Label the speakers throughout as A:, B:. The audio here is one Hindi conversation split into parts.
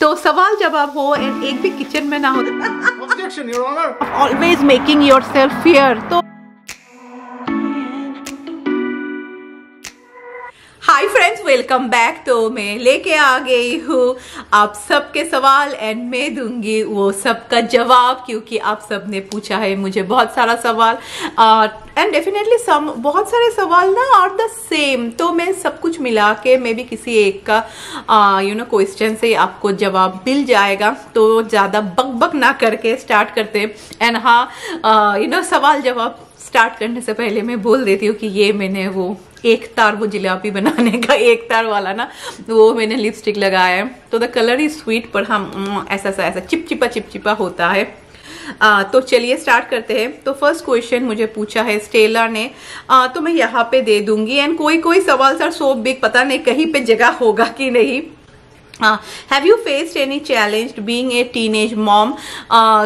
A: तो सवाल जवाब हो एंड एक भी किचन में ना हो।
B: Objection, Your Honor.
A: Always making your self fair. तो हाय फ्रेंड्स, वेलकम बैक। तो मैं लेके आ गई हूँ आप सबके सवाल एंड मैं दूंगी वो सबका जवाब, क्योंकि आप सब ने पूछा है मुझे बहुत सारा सवाल एंड डेफिनेटली बहुत सारे सवाल ना आर द सेम। तो मैं सब कुछ मिला के मे भी किसी एक का क्वेश्चन से आपको जवाब मिल जाएगा। तो ज़्यादा बक ना करके स्टार्ट करते हैं। एंड हाँ सवाल जवाब स्टार्ट करने से पहले मैं बोल देती हूँ कि ये मैंने वो एक तार, वो जिलेबी बनाने का एक तार वाला ना, वो मैंने लिपस्टिक लगाया है। तो द कलर इज स्वीट, पर हम ऐसा चिपचिपा होता है। तो चलिए स्टार्ट करते हैं। तो फर्स्ट क्वेश्चन मुझे पूछा है स्टेला ने, तो मैं यहाँ पे दे दूंगी। एंड कोई सवाल सर सो बिग, पता नहीं कहीं पे जगह होगा कि नहीं। Have you faced any challenge being a teenage mom?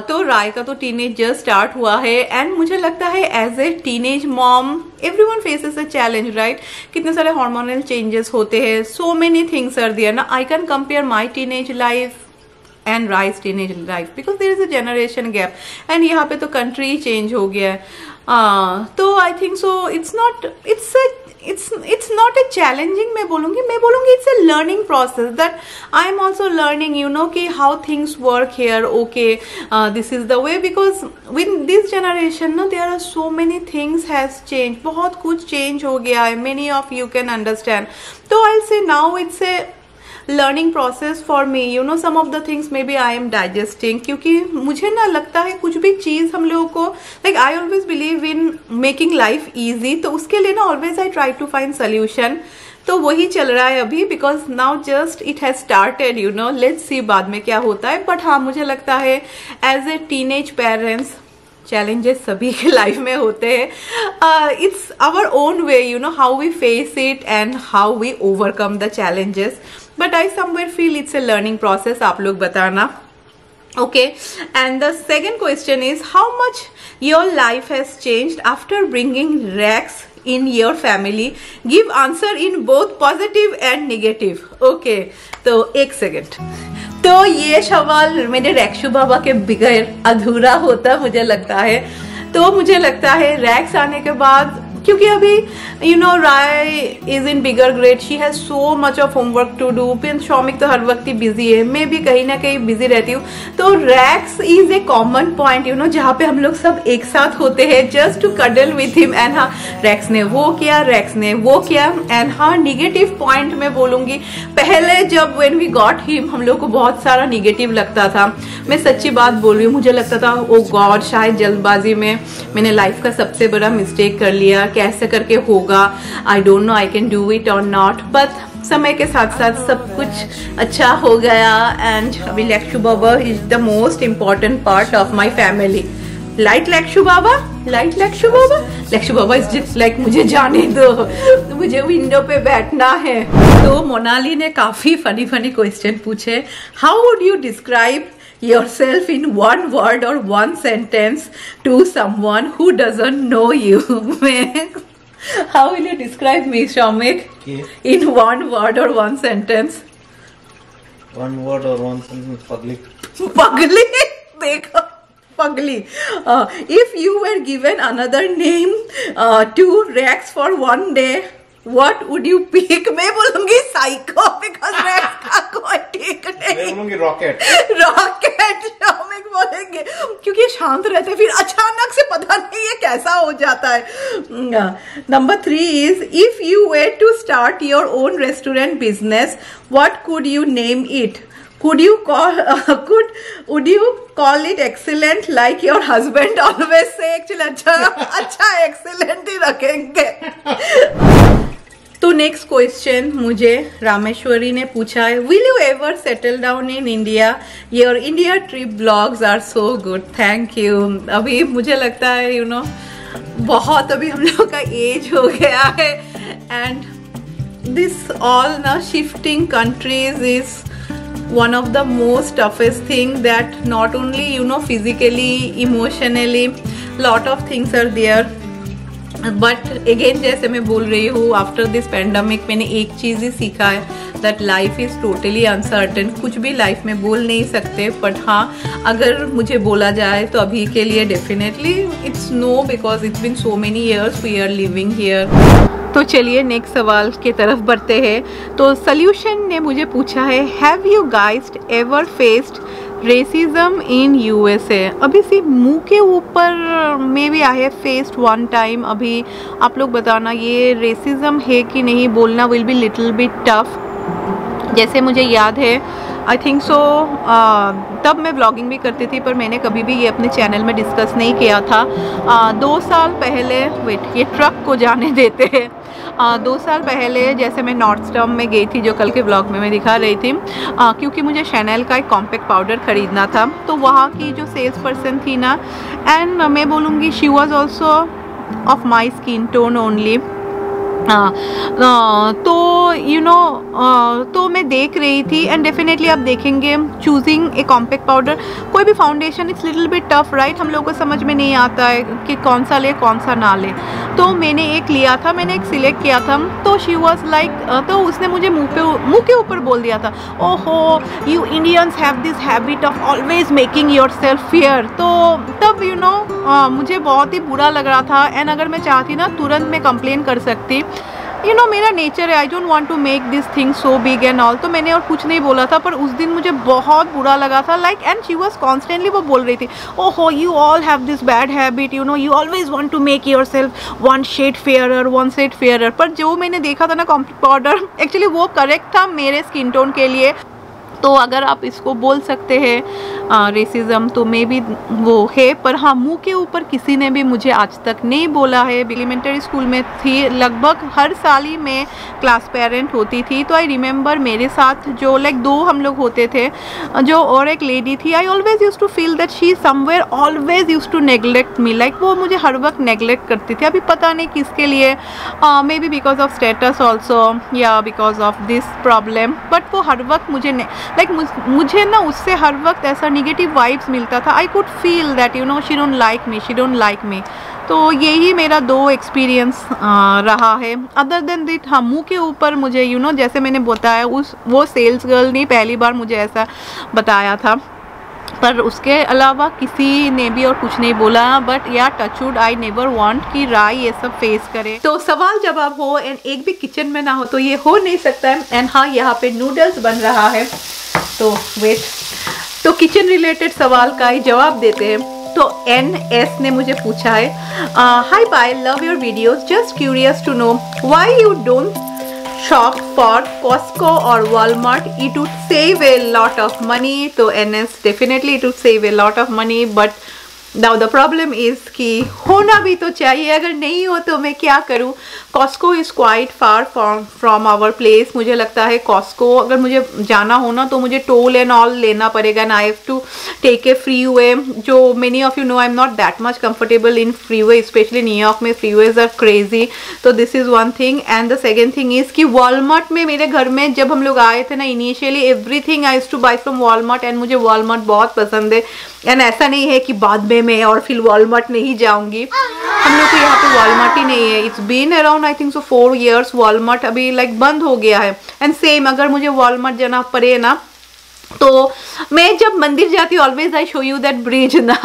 A: तो राय का तो टीनेज जस्ट स्टार्ट हुआ है एंड मुझे लगता है as a teenage mom everyone faces a challenge, right? कितने सारे हार्मोनल चेंजेस होते हैं, so many things are there ना। I can compare my teenage life and raise teenage life because there is a generation gap and यहाँ पे तो कंट्री चेंज हो गया है। तो I think so it's not a challenging मैं बोलूंगी it's a learning process that I am also learning, कि how things work here. Okay, this is the way, because with this generation no, there are so many things has changed, बहुत कुछ change हो गया है, many of you can understand. तो I'll say now it's a learning process for me, some of the things maybe I am digesting, क्योंकि मुझे ना लगता है कुछ भी चीज हम लोगों को like I always believe in making life easy. तो उसके लिए ना always I try to find solution. तो वही चल रहा है अभी, because now just it has started, let's see बाद में क्या होता है। बट हाँ, मुझे लगता है as a teenage parents challenges सभी के लाइफ में होते हैं। It's our own way, how we face it and how we overcome the challenges. But I somewhere feel it's a learning process. आप लोग बताना। Okay, and the second question is how much your life has changed after bringing Rex in your family? Give answer in both positive and negative. Okay, तो एक सेकेंड। तो ये सवाल मेरे रैक्शु बाबा के बगैर अधूरा होता मुझे लगता है। तो मुझे लगता है रैक्स आने के बाद, क्योंकि अभी Rai is in bigger grade, she has so much of homework to do. फिर शौमिक तो हर वक्त ही बिजी है, मैं भी कहीं ना कहीं बिजी रहती हूँ। तो Rex is a common point, जहाँ पे हम लोग सब एक साथ होते हैं just to cuddle with him. And हाँ, रैक्स ने वो किया, रैक्स ने वो किया। एंड हाँ, निगेटिव पॉइंट मैं बोलूंगी, पहले जब व्हेन वी गॉट हिम हम लोग को बहुत सारा निगेटिव लगता था। मैं सच्ची बात बोल रही हूँ, मुझे लगता था ओ गॉड, शायद जल्दबाजी में मैंने लाइफ का सबसे बड़ा मिस्टेक कर लिया, कैसे करके होगा, I don't know I can do it और नॉट। बट समय के साथ साथ सब कुछ अच्छा हो गया एंड अभी Lakshu Baba is the most important part of my family. Light Lakshu Baba, light Lakshu Baba, Lakshu Baba is just like मुझे जाने दो, मुझे विंडो पे बैठना है। तो मोनाली ने काफी फनी क्वेश्चन पूछे। How would you describe yourself in one word or one sentence to someone who doesn't know you? How will you describe me, Shomik? In one word or one sentence?
B: One word or one sentence, pugly.
A: Pugly? देखो, pugly. If you were given another name to Rex for one day, what would you pick? मैं बोलूंगी साइको, बिकॉज रैक्स का कोई ठीक नहीं।
B: मैं बोलूंगी रॉकेट।
A: रॉकेट शौमिक बोलेंगे, क्योंकि शांत रहते, फिर अचानक से पता नहीं ये कैसा हो जाता है। Number 3 is if you were to start your own restaurant business, what could you name it? Would you call it excellent like your husband always say? Actually अच्छा excellent ही रखेंगे। तो नेक्स्ट क्वेश्चन मुझे रामेश्वरी ने पूछा है, will you ever settle down in India? Your India trip blogs are so good, thank you. अभी मुझे लगता है बहुत अभी हम लोग का एज हो गया है एंड दिस ऑल ना shifting countries is one of the most toughest thing that not only physically, emotionally, lot of things are there. But again जैसे मैं बोल रही हूँ आफ्टर दिस पैंडमिक मैंने एक चीज ही सीखा है, that life is totally uncertain, कुछ भी लाइफ में बोल नहीं सकते, बट हाँ अगर मुझे बोला जाए तो अभी के लिए definitely it's no, because it's been so many years we are living here. तो चलिए नेक्स्ट सवाल की तरफ बढ़ते हैं। तो सॉल्यूशन ने मुझे पूछा है, have you guys ever faced racism in USA? अभी सिर्फ मुंह के ऊपर maybe I have faced one time. अभी आप लोग बताना ये रेसिज्म है कि नहीं, बोलना will be little bit tough. जैसे मुझे याद है आई थिंक सो तब मैं व्लॉगिंग भी करती थी, पर मैंने कभी भी ये अपने चैनल में डिस्कस नहीं किया था। 2 साल पहले, वेट ये ट्रक को जाने देते हैं, 2 साल पहले जैसे मैं नॉर्थस्टर्म में गई थी, जो कल के व्लॉग में मैं दिखा रही थी, क्योंकि मुझे शैनेल का एक कॉम्पैक्ट पाउडर ख़रीदना था। तो वहाँ की जो सेल्स पर्सन थी ना, एंड मैं बोलूँगी she was also of my skin tone only. तो यू नो तो मैं देख रही थी, एंड डेफिनेटली आप देखेंगे चूजिंग ए कॉम्पैक्ट पाउडर, कोई भी foundation it's little bit tough right, हम लोगों को समझ में नहीं आता है कि कौन सा ले कौन सा ना ले। तो मैंने एक लिया था, मैंने एक सिलेक्ट किया था, तो शी वॉज लाइक, तो उसने मुझे मुंह के ऊपर बोल दिया था, ओहो you Indians have this habit of always making your self fair. तो तब यू नो मुझे बहुत ही बुरा लग रहा था, एंड अगर मैं चाहती ना तुरंत मैं कंप्लेन कर सकती, यू नो मेरा नेचर है, I don't want to make this thing so big and all. तो मैंने और कुछ नहीं बोला था, पर उस दिन मुझे बहुत बुरा लगा था, like, and she was constantly वो बोल रही थी, ओहो you all have this bad habit, you know you always want to make yourself one shade fairer. पर जो मैंने देखा था ना कॉम्पैक्ट पाउडर, एक्चुअली वो करेक्ट था मेरे स्किन टोन के लिए। तो अगर आप इसको बोल सकते हैं रेसिज्म, तो मे बी वो है, पर हाँ मुंह के ऊपर किसी ने भी मुझे आज तक नहीं बोला है। एलिमेंट्री स्कूल में थी, लगभग हर साल ही मैं क्लास पेरेंट होती थी, तो आई रिमेंबर मेरे साथ जो लाइक 2 हम लोग होते थे, जो और एक लेडी थी, I always use to feel that she somewhere always use to neglect me, like वो मुझे हर वक्त नेग्लेक्ट करती थी। अभी पता नहीं किसके लिए, maybe because of status also या because of this problem, but वो हर वक्त मुझे मुझे ना उससे हर वक्त ऐसा निगेटिव वाइब्स मिलता था। I could feel that you know she don't like me. तो यही मेरा 2 एक्सपीरियंस रहा है। अदर देन दिट हाँ मुंह के ऊपर मुझे यू नो जैसे मैंने बताया, वो सेल्स गर्ल ने पहली बार मुझे ऐसा बताया था, पर उसके अलावा किसी ने भी और कुछ नहीं बोला। बट या टचवुड आई नेवर वांट कि राय ये सब फेस करे। तो सवाल जवाब हो एंड एक भी किचन में ना हो तो ये हो नहीं सकता है। एंड हाँ यहाँ पे नूडल्स बन रहा है, तो वेट, तो किचन रिलेटेड सवाल का ही जवाब देते हैं। तो NS ने मुझे पूछा है, hi bye, love your videos, just curious to know why you don't shop for Costco or Walmart, it would save a lot of money. तो NS definitely it would save a lot of money, but now the problem is कि होना भी तो चाहिए, अगर नहीं हो तो मैं क्या करूँ। Costco is quite far from our place। मुझे लगता है Costco अगर मुझे जाना हो ना तो मुझे टोल एंड ऑल लेना पड़ेगा, and I have to take a freeway, जो many of you know I'm not that much comfortable in freeway, especially New York में freeways are crazy। तो this is one thing, and the second thing is कि Walmart में मेरे घर में जब हम लोग आए थे ना initially everything I used to buy from Walmart, and मुझे Walmart बहुत पसंद है। एंड ऐसा नहीं है कि बाद में मैं और फिर Walmart नहीं जाऊंगी, हम लोग को यहाँ पे Walmart ही नहीं है। It's been around I think so 4 years Walmart अभी लाइक बंद हो गया है। एंड सेम अगर मुझे Walmart जाना पड़े ना, तो मैं जब मंदिर जाती हूँ always I show you that bridge ना,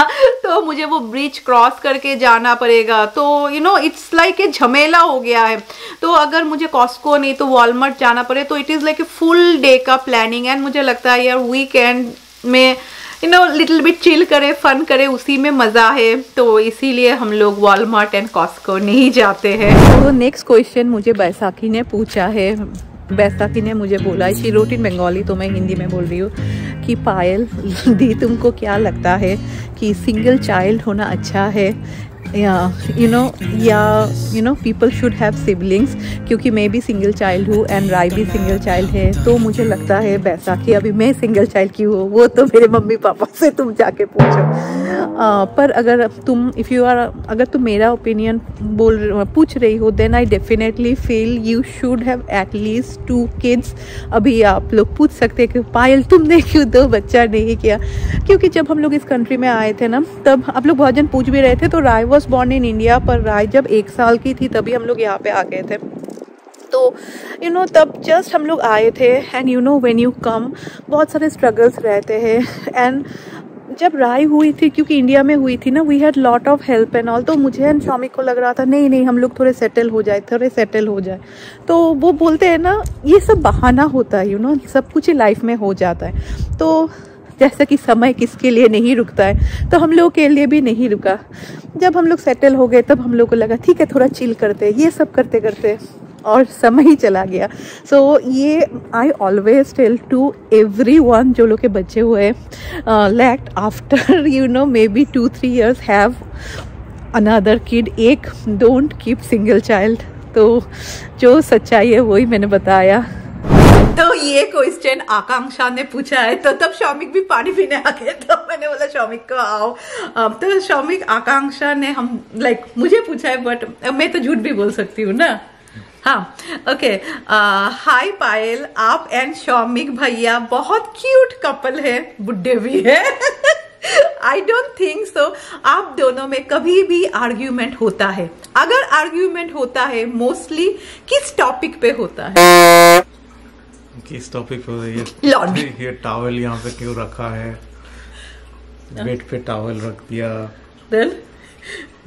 A: तो मुझे वो ब्रिज क्रॉस करके जाना पड़ेगा। तो you know it's like a झमेला हो गया है। तो अगर मुझे कॉस्को नहीं तो Walmart जाना पड़े तो it is like a full day का प्लानिंग। एंड मुझे लगता है यार वीकेंड में you know little bit chill करे, फन करे, उसी में मज़ा है। तो इसीलिए हम लोग Walmart एंड कॉस्को नहीं जाते हैं। तो नेक्स्ट क्वेश्चन मुझे बैसाखी ने पूछा है। बैसाखी ने मुझे बोला, शी रोट इन बंगाली, तो मैं हिंदी में बोल रही हूँ कि पायल दी तुमको क्या लगता है कि सिंगल चाइल्ड होना अच्छा है या you know people should have siblings, क्योंकि मैं भी सिंगल चाइल्ड हूँ एंड राय भी सिंगल चाइल्ड है। तो मुझे लगता है बैसाखी अभी मैं सिंगल चाइल्ड क्यों हूँ वो तो मेरे मम्मी पापा से तुम जाके पूछो। पर अगर तुम अगर तुम मेरा ओपिनियन पूछ रही हो, then I definitely feel you should have at least 2 kids। अभी आप लोग पूछ सकते हैं कि पायल तुमने क्यों 2 बच्चा नहीं किया, क्योंकि जब हम लोग इस कंट्री में आए थे ना, तब आप लोग बहुत जन पूछ भी रहे थे। तो राय वॉज बॉर्न इन इंडिया, पर राय जब 1 साल की थी तभी हम लोग यहाँ पे आ गए थे। तो यू नो तब जस्ट हम लोग आए थे and you know when you come बहुत सारे स्ट्रगल्स रहते हैं। एंड जब राय हुई थी, क्योंकि इंडिया में हुई थी ना, we had lot of help and all, तो मुझे एंड शॉमिक को लग रहा था नहीं नहीं हम लोग थोड़े सेटल हो जाए। तो वो बोलते हैं ना ये सब बहाना होता है, यू नो सब कुछ ही लाइफ में हो जाता है। तो जैसा कि समय किसके लिए नहीं रुकता है, तो हम लोग के लिए भी नहीं रुका। जब हम लोग सेटल हो गए तब हम लोग को लगा ठीक है थोड़ा चिल करते, ये सब करते करते और समय ही चला गया। सो ये I always tell to everyone जो लोग के बच्चे हुए late after you know maybe 2-3 years have another kid, एक डोंट कीप सिंगल चाइल्ड। तो जो सच्चाई है वही मैंने बताया। तो ये क्वेश्चन आकांक्षा ने पूछा है, तो तब शौमिक भी पानी पीने आ गए, तो मैंने बोला शौमिक को आओ। तो शौमिक आकांक्षा ने हम लाइक मुझे पूछा है, बट मैं तो झूठ भी बोल सकती हूँ ना। हाँ ओके, हाय पायल, आप एंड शौमिक भैया बहुत क्यूट कपल है, बुड्ढे भी है। आई डोंट थिंक सो आप दोनों में कभी भी आर्ग्यूमेंट होता है। अगर आर्ग्यूमेंट होता है मोस्टली किस टॉपिक पे होता है?
B: किस टॉपिक पे?
A: लॉन्ड्री।
B: ये टॉवल यहाँ पे क्यों रखा है, बेड पे टॉवल रख दिया,
A: देन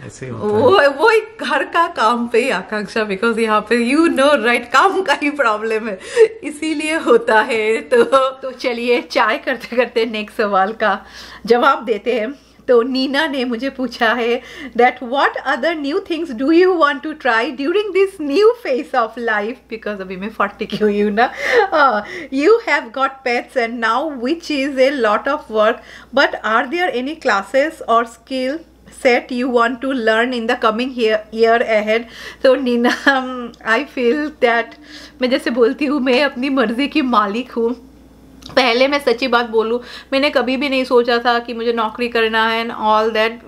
B: ऐसे होता है।
A: वो एक घर का काम पे ही आकांक्षा, बिकॉज यहाँ पे यू नो राइट काम का ही प्रॉब्लम है, इसीलिए होता है। तो चलिए चाय करते करते नेक्स्ट सवाल का जवाब देते हैं। तो नीना ने मुझे पूछा है that what other new things do you want to try during this new phase of life, because अभी मैं 40 की हुई हूँ ना। You have got pets and now which is a lot of work, but are there any classes or skill set you want to learn in the coming year ahead? So Nina, I feel that मैं जैसे बोलती हूँ मैं अपनी मर्जी की मालिक हूँ। पहले मैं सच्ची बात बोलूँ, मैंने कभी भी नहीं सोचा था कि मुझे नौकरी करना है एंड ऑल दैट।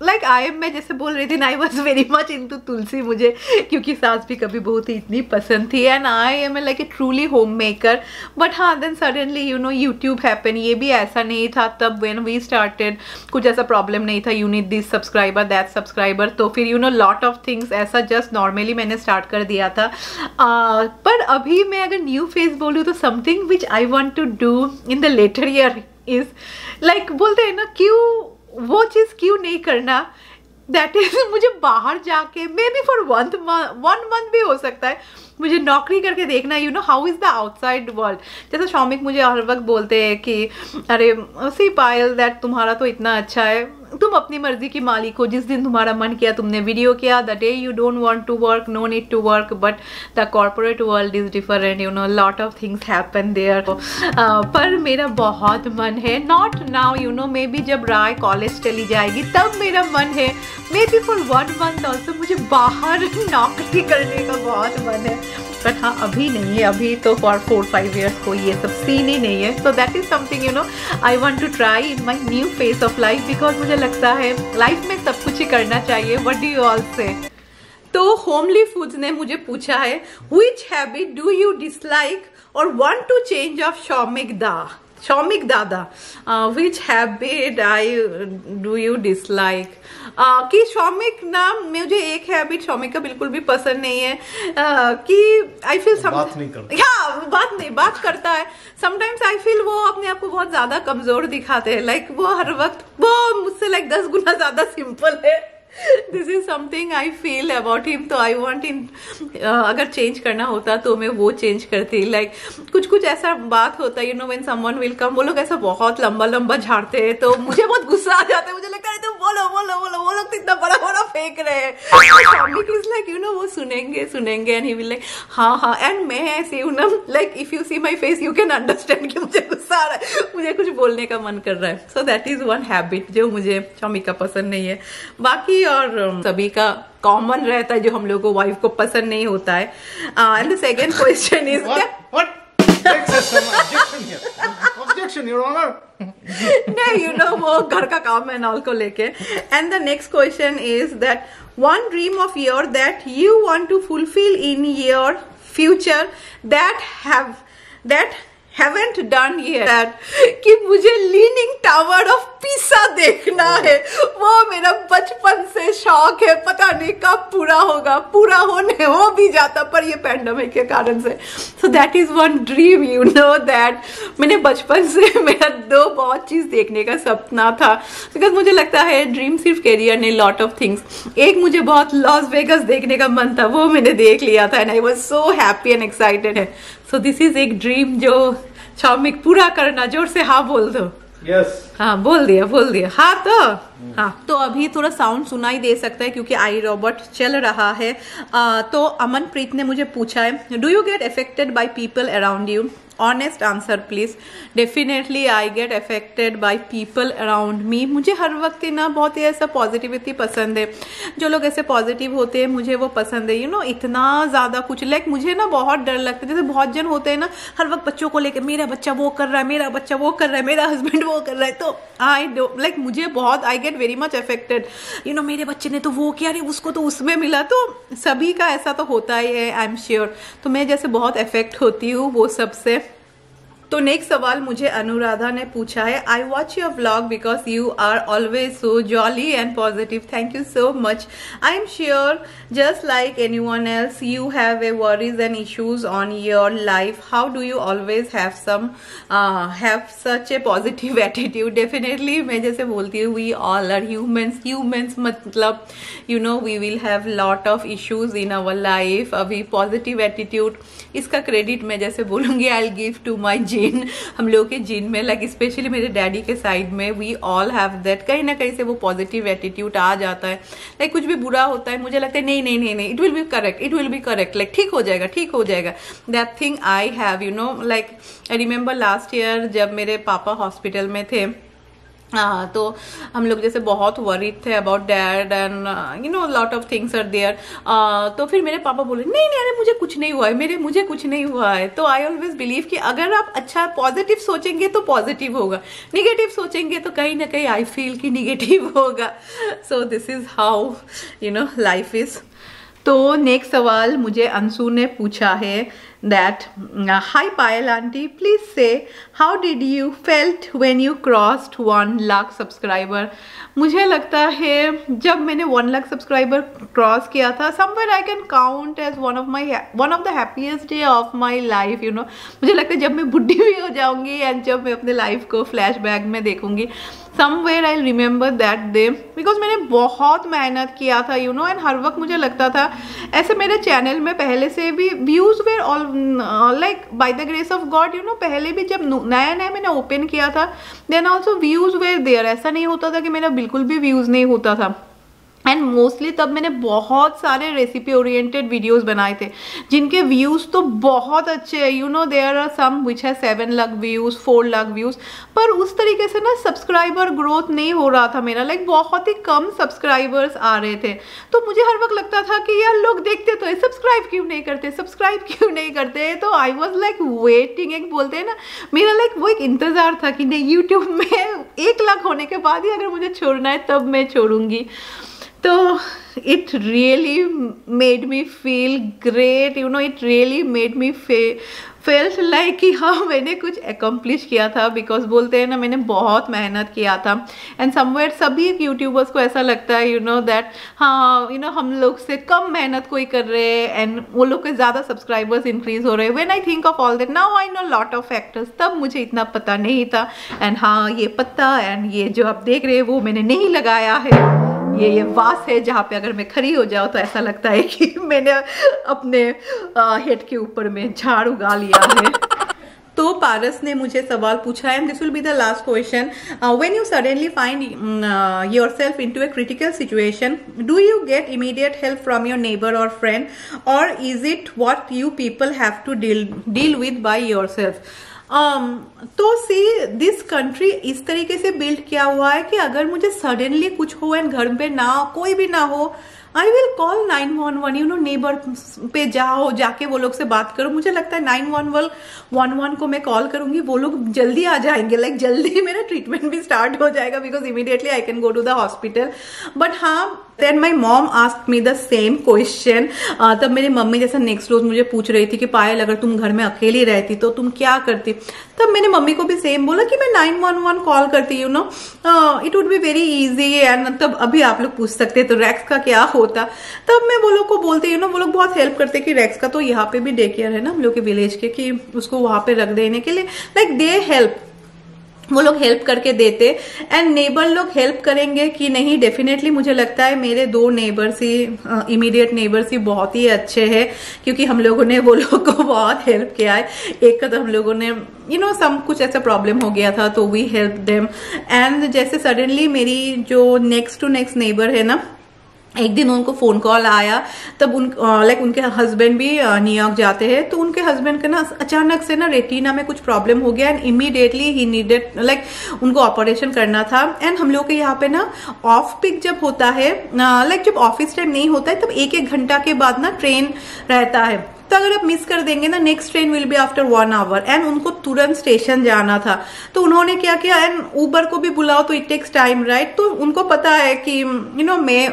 A: लाइक मैं जैसे बोल रही थी, I was very much into Tulsi, मुझे क्योंकि सास भी कभी बहुत ही इतनी पसंद थी and I am like a truly homemaker. But हाँ then suddenly you know YouTube happen, ये भी ऐसा नहीं था तब व्हेन वी स्टार्टेड, कुछ ऐसा प्रॉब्लम नहीं था you need this subscriber that subscriber. तो फिर you know lot of things ऐसा जस्ट नॉर्मली मैंने स्टार्ट कर दिया था। पर अभी मैं अगर न्यू फेज बोलूँ तो something which I want to do in the later year is like, बोलते हैं ना क्यों वो चीज़ क्यों नहीं करना, दैट इज मुझे बाहर जाके मे बी फॉर 1 month भी हो सकता है, मुझे नौकरी करके देखना, you know how is the outside world. जैसे शौमिक मुझे हर वक्त बोलते हैं कि अरे सी पायल दैट तुम्हारा तो इतना अच्छा है, तुम अपनी मर्जी की मालिक हो, जिस दिन तुम्हारा मन किया तुमने वीडियो किया, the day you don't want to work no need to work, but the corporate world is different, you know lot of things happen there. पर मेरा बहुत मन है, not now you know, maybe जब राय कॉलेज चली जाएगी तब मेरा मन है, maybe for 1 month also मुझे बाहर नौकरी करने का बहुत मन है। बट हाँ अभी नहीं है, अभी तो फॉर 4-5 years को ये सब सीन ही नहीं है। So that is something you know I want to try in my new phase of life, because मुझे लगता है लाइफ में सब कुछ ही करना चाहिए। व्हाट डू यू ऑल से? तो होमली फूड्स ने मुझे पूछा है which habit do you dislike और want to change of Shoumik दादा, विच हैबिट डू यू डिसलाइक? कि शौमिक नाम मुझे एक हैबिट शौमिक का बिल्कुल भी पसंद नहीं है, कि आई फील
B: बात नहीं करता।
A: बात करता है समटाइम्स, आई फील वो अपने आप को बहुत ज्यादा कमजोर दिखाते हैं, लाइक वो हर वक्त वो मुझसे लाइक 10 गुना ज्यादा सिंपल है। This is something I feel about him. तो आई वॉन्ट हिम, अगर चेंज करना होता तो मैं वो चेंज करती। लाइक कुछ ऐसा बात होता है you know when someone will come, वो लोग ऐसा बहुत लंबा झाड़ते हैं तो मुझे बहुत गुस्सा आ जाता है, मुझे लगता है तुम बोलो वो लोग तो इतना बड़ा फेंक रहे हैं। इज लाइक यू नो वो सुनेंगे एंड ही विल लाइक हाँ एंड मैं ऐसे हूँ ना, like if you see my face you can understand कि मुझे गुस्सा आ रहा है, मुझे कुछ बोलने का मन कर रहा है। So that is one habit जो मुझे शौमिक का पसंद नहीं है। बाकी और सभी का कॉमन रहता है जो हम लोगों को वाइफ को पसंद नहीं होता है। And the second question is
B: objection your honor।
A: नहीं यू नो वो घर का काम है नॉल को लेके। And the next question is that one dream of your that you want to fulfil in your future that haven't done yet कि मुझे लीनिंग टावर ऑफ पीसा देखना है। वो मेरा बचपन से शौक है, पता नहीं कब पूरा होगा, पूरा होने हो भी जाता पर ये पैंडेमिक के कारण से। सो that is one dream, you know that. मैंने बचपन से मेरा दो बहुत चीज देखने का सपना था, बिकॉज मुझे लगता है ड्रीम सिर्फ कैरियर नहीं, लॉट ऑफ थिंग्स। एक मुझे बहुत लॉस वेगस देखने का मन था, वो मैंने देख लिया था and I was so happy and excited है। सो दिस इज एक ड्रीम जो शौमिक पूरा करना। जोर से हाँ बोल दो।
B: यस
A: हाँ बोल दिया हाँ। तो अभी थोड़ा साउंड सुनाई दे सकता है क्योंकि आई रोबोट चल रहा है। तो अमनप्रीत ने मुझे पूछा है, do you get affected by people around you? Honest answer please. Definitely I get affected by people around me. मुझे हर वक्त ना बहुत ही ऐसा पॉजिटिविटी पसंद है, जो लोग ऐसे पॉजिटिव होते हैं मुझे वो पसंद है। यू नो इतना ज्यादा कुछ लाइक मुझे ना बहुत डर लगता है, जैसे बहुत जन होते हैं ना हर वक्त बच्चों को लेकर, मेरा बच्चा वो कर रहा है, मेरा बच्चा वो कर रहा है, मेरा हस्बैंड वो कर रहा है, तो आई डो लाइक मुझे बहुत I get very much affected. You know मेरे बच्चे ने तो वो किया, अरे उसको तो उसमें मिला। तो सभी का ऐसा तो होता ही है, आई एम श्योर। तो मैं जैसे बहुत अफेक्ट होती हूँ वो सबसे। तो नेक्स्ट सवाल मुझे अनुराधा ने पूछा है, I watch your vlog because you are always so jolly and positive. Thank you so much. I am sure just like anyone else you have a worries and issues on your life. How do you always have such a positive attitude? Definitely मैं जैसे बोलती हूँ वी ऑल आर ह्यूमन्स मतलब you know we will have lot of issues in our life. अभी पॉजिटिव एटीट्यूड इसका क्रेडिट मैं जैसे बोलूंगी I will give to my gene. हम लोग के जीन में लाइक स्पेशली मेरे डैडी के साइड में वी ऑल हैव दैट। कहीं ना कहीं से वो पॉजिटिव एटीट्यूड आ जाता है। लाइक कुछ भी बुरा होता है मुझे लगता है नहीं it will be correct like ठीक हो जाएगा। That thing I have, you know like I remember last year जब मेरे पापा हॉस्पिटल में थे, तो हम लोग जैसे बहुत वरीड थे about dad and you know lot of things are there. तो फिर मेरे पापा बोले नहीं अरे मुझे कुछ नहीं हुआ है। तो आई ऑलवेज बिलीव कि अगर आप अच्छा पॉजिटिव सोचेंगे तो पॉजिटिव होगा, निगेटिव सोचेंगे तो कहीं ना कहीं आई फील कि निगेटिव होगा। So this is how you know life is. तो नेक्स्ट सवाल मुझे अंशु ने पूछा है that hi Payal aunty, please say how did you felt when you crossed 1 lakh subscriber? मुझे लगता है जब मैंने 1 लाख सब्सक्राइबर क्रॉस किया था, somewhere I can count as one of the happiest day of my life, you know। मुझे लगता है जब मैं बुढ़ी भी हो जाऊंगी एंड जब मैं अपने लाइफ को फ्लैशबैक में देखूंगी, somewhere I'll remember that day, because मैंने बहुत मेहनत किया था, you know, एंड हर वक्त मुझे लगता था ऐसे मेरे चैनल में पहले से भी views were all like by the grace of God, you know पहले भी जब नया मैंने ओपन किया था then also views were there. ऐसा नहीं होता था कि मेरा बिल्कुल भी व्यूज नहीं होता था। एंड मोस्टली तब मैंने बहुत सारे रेसिपी ओरिएंटेड वीडियोस बनाए थे जिनके व्यूज़ तो बहुत अच्छे हैं, you know there are some which है 7 लाख व्यूज़, 4 लाख व्यूज़, पर उस तरीके से ना सब्सक्राइबर ग्रोथ नहीं हो रहा था मेरा, लाइक बहुत ही कम सब्सक्राइबर्स आ रहे थे। तो मुझे हर वक्त लगता था कि यार लोग देखते तो है, सब्सक्राइब क्यों नहीं करते। तो आई वॉज लाइक वेटिंग, एक बोलते हैं ना मेरा लाइक वो एक इंतज़ार था कि नहीं यूट्यूब में 1 लाख होने के बाद ही अगर मुझे छोड़ना है तब मैं छोड़ूंगी। तो it really made me feel great, you know, it really made me felt like कि हाँ मैंने कुछ accomplish किया था, because बोलते हैं ना मैंने बहुत मेहनत किया था। एंड somewhere सभी यूट्यूबर्स को ऐसा लगता है, you know, that हाँ you know हम लोग से कम मेहनत कोई कर रहे हैं एंड वो लोग के ज़्यादा सब्सक्राइबर्स इंक्रीज हो रहे हैं। When I think of all that now I know lot of factors, तब मुझे इतना पता नहीं था। एंड हाँ ये पत्ता एंड ये जो आप देख रहे हैं वो मैंने नहीं लगाया है, ये वास है जहाँ पे अगर मैं खड़ी हो जाऊँ तो ऐसा लगता है कि मैंने अपने हेड के ऊपर में झाड़ उगा लिया है। तो पारस ने मुझे सवाल पूछा है, this will be the last question. When you suddenly find yourself into a critical situation, do you get immediate help from your neighbour or friend, or is it what you people have to deal with by yourself? तो सी दिस कंट्री इस तरीके से बिल्ड किया हुआ है कि अगर मुझे सडनली कुछ हो एंड घर पे ना कोई भी ना हो, I will call 911, you know neighbour पे जाके वो लोग से बात करो। मुझे लगता है 911 को मैं कॉल करूंगी, वो लोग जल्दी आ जाएंगे, लाइक जल्दी मेरा ट्रीटमेंट भी स्टार्ट हो जाएगा, because immediately I can go to the hospital. But हाँ Then my mom asked me the same question. तब मेरी मम्मी जैसा नेक्स्ट रोज मुझे पूछ रही थी कि पायल अगर तुम घर में अकेली रहती तो तुम क्या करती। तब मैंने मम्मी को भी सेम बोला कि मैं 911 कॉल करती, you know, it would be very easy. And तब अभी आप लोग पूछ सकते तो रैक्स का क्या होता। तब मैं वो लोग को बोलती, यू नो, वो लोग बहुत हेल्प करते कि रैक्स का तो यहाँ पे भी डे केयर है ना हम लोग के विलेज के, कि उसको वहां पे रख देने के लिए, लाइक दे हेल्प, वो लोग हेल्प करके देते। एंड नेबर लोग हेल्प करेंगे कि नहीं, डेफिनेटली मुझे लगता है मेरे 2 नेबर्स ही, इमीडिएट नेबर्स ही बहुत ही अच्छे हैं, क्योंकि हम लोगों ने वो लोग को बहुत हेल्प किया है। एक का तो हम लोगों ने, यू नो, सब कुछ ऐसा प्रॉब्लम हो गया था तो वी हेल्प देम। एंड जैसे सडनली मेरी जो नेक्स्ट टू नेक्स्ट नेबर है ना, एक दिन उनको फोन कॉल आया, तब उनके हस्बैंड भी न्यूयॉर्क जाते हैं, तो उनके हस्बैंड का ना अचानक से ना रेटिना में कुछ प्रॉब्लम हो गया and immediately he needed, like उनको ऑपरेशन करना था। एंड हम लोग के यहाँ पे ना ऑफ पिक जब होता है, लाइक जब ऑफिस टाइम नहीं होता है, तब 1-1 घंटा के बाद ना ट्रेन रहता है। तो अगर आप मिस कर देंगे ना, next train will be after 1 hour. And उनको तुरंत स्टेशन जाना था, तो उन्होंने क्या किया, एंड उबर को भी बुलाओ तो इट टेक्स टाइम, राइट। तो उनको पता है कि यू नो मैं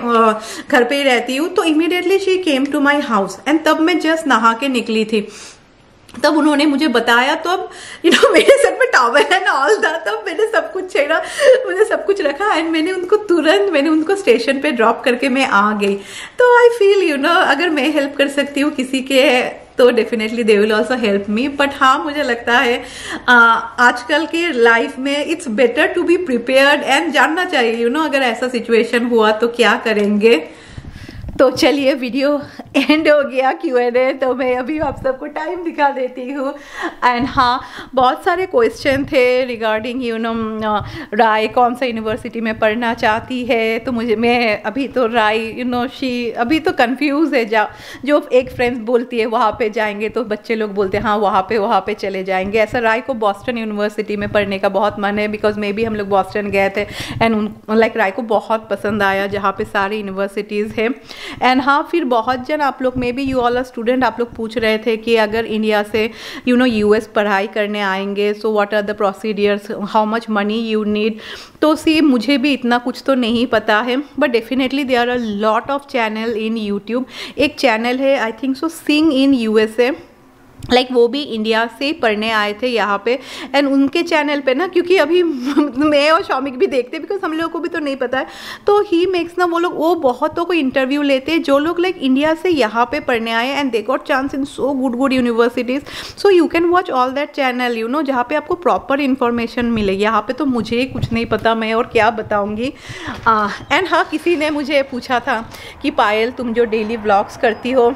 A: घर पे ही रहती हूँ, तो immediately she came to my house. And तब मैं जस्ट नहा के निकली थी, तब उन्होंने मुझे बताया, तो अब यू नो मेरे सर पे टॉवल एंड ऑल था, तब मैंने सब कुछ छेड़ा, मुझे सब कुछ रखा एंड मैंने उनको स्टेशन पे ड्रॉप करके मैं आ गई। तो आई फील, यू नो, अगर मैं हेल्प कर सकती हूँ किसी के तो definitely they will also help me. But हाँ, मुझे लगता है आजकल के लाइफ में it's better to be prepared and जानना चाहिए, यू नो, अगर ऐसा सिचुएशन हुआ तो क्या करेंगे। तो चलिए वीडियो एंड हो गया Q&A, तो मैं अभी आप सबको टाइम दिखा देती हूँ। एंड हाँ, बहुत सारे क्वेश्चन थे रिगार्डिंग, यू नो, राय कौन सा यूनिवर्सिटी में पढ़ना चाहती है। तो मैं अभी तो राय, यू नो, अभी तो कंफ्यूज है। जो एक फ्रेंड्स बोलती है वहाँ पे जाएंगे, तो बच्चे लोग बोलते हैं हाँ वहाँ पे चले जाएंगे। ऐसा राय को बॉस्टन यूनिवर्सिटी में पढ़ने का बहुत मन है, बिकॉज मे भी हम लोग बॉस्टन गए थे एंड लाइक राय को बहुत पसंद आया, जहाँ पे सारी यूनिवर्सिटीज़ है। एंड हाँ, फिर बहुत जन आप लोग, may be you all student, आप लोग पूछ रहे थे कि अगर इंडिया से यू नो US पढ़ाई करने आएंगे, so what are the procedures, how much money you need. तो सी मुझे भी इतना कुछ तो नहीं पता है, but definitely there are lot of channel in YouTube. एक चैनल है I think so, sing in USA, like वो भी इंडिया से पढ़ने आए थे यहाँ पे। एंड उनके चैनल पे ना, क्योंकि अभी मैं और शौमिक भी देखते, बिकॉज हम लोगों को भी तो नहीं पता है, तो ही मेक्स ना, वो बहुतों को इंटरव्यू लेते हैं जो लोग लाइक इंडिया से यहाँ पे पढ़ने आए and they got chance in so good universities. So you can watch all that channel, you know, जहाँ पे आपको प्रॉपर इन्फॉर्मेशन मिले। यहाँ पे तो मुझे कुछ नहीं पता, मैं और क्या बताऊँगी। एंड हाँ, किसी ने मुझे पूछा था कि पायल तुम जो डेली व्लॉग्स करती हो,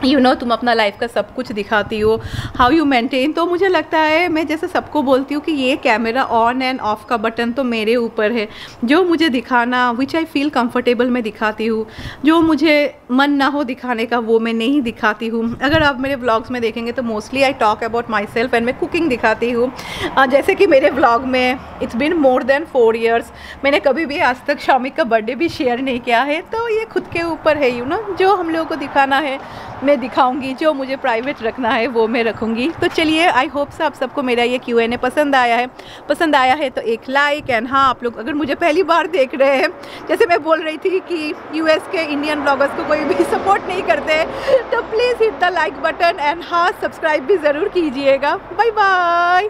A: यू नो, तुम अपना लाइफ का सब कुछ दिखाती हो, हाउ यू मेंटेन। तो मुझे लगता है, मैं जैसे सबको बोलती हूँ कि ये कैमरा ऑन एंड ऑफ का बटन तो मेरे ऊपर है। जो मुझे दिखाना, विच आई फील कंफर्टेबल, मैं दिखाती हूँ। जो मुझे मन ना हो दिखाने का, वो मैं नहीं दिखाती हूँ। अगर आप मेरे व्लॉग्स में देखेंगे तो mostly I talk about my self and मैं कुकिंग दिखाती हूँ। जैसे कि मेरे व्लॉग में it's been more than 4 years, मैंने कभी भी आज तक शौमिक का बर्थडे भी शेयर नहीं किया है। तो ये खुद के ऊपर है, यू नो, जो हम लोगों को दिखाना है मैं दिखाऊंगी, जो मुझे प्राइवेट रखना है वो मैं रखूंगी। तो चलिए, आई होप से आप सबको मेरा ये Q&A पसंद आया है तो एक लाइक। एंड हाँ, आप लोग अगर मुझे पहली बार देख रहे हैं, जैसे मैं बोल रही थी कि US के इंडियन ब्लॉगर्स को कोई भी सपोर्ट नहीं करते, तो please hit the like button and हाँ, सब्सक्राइब भी ज़रूर कीजिएगा। Bye bye.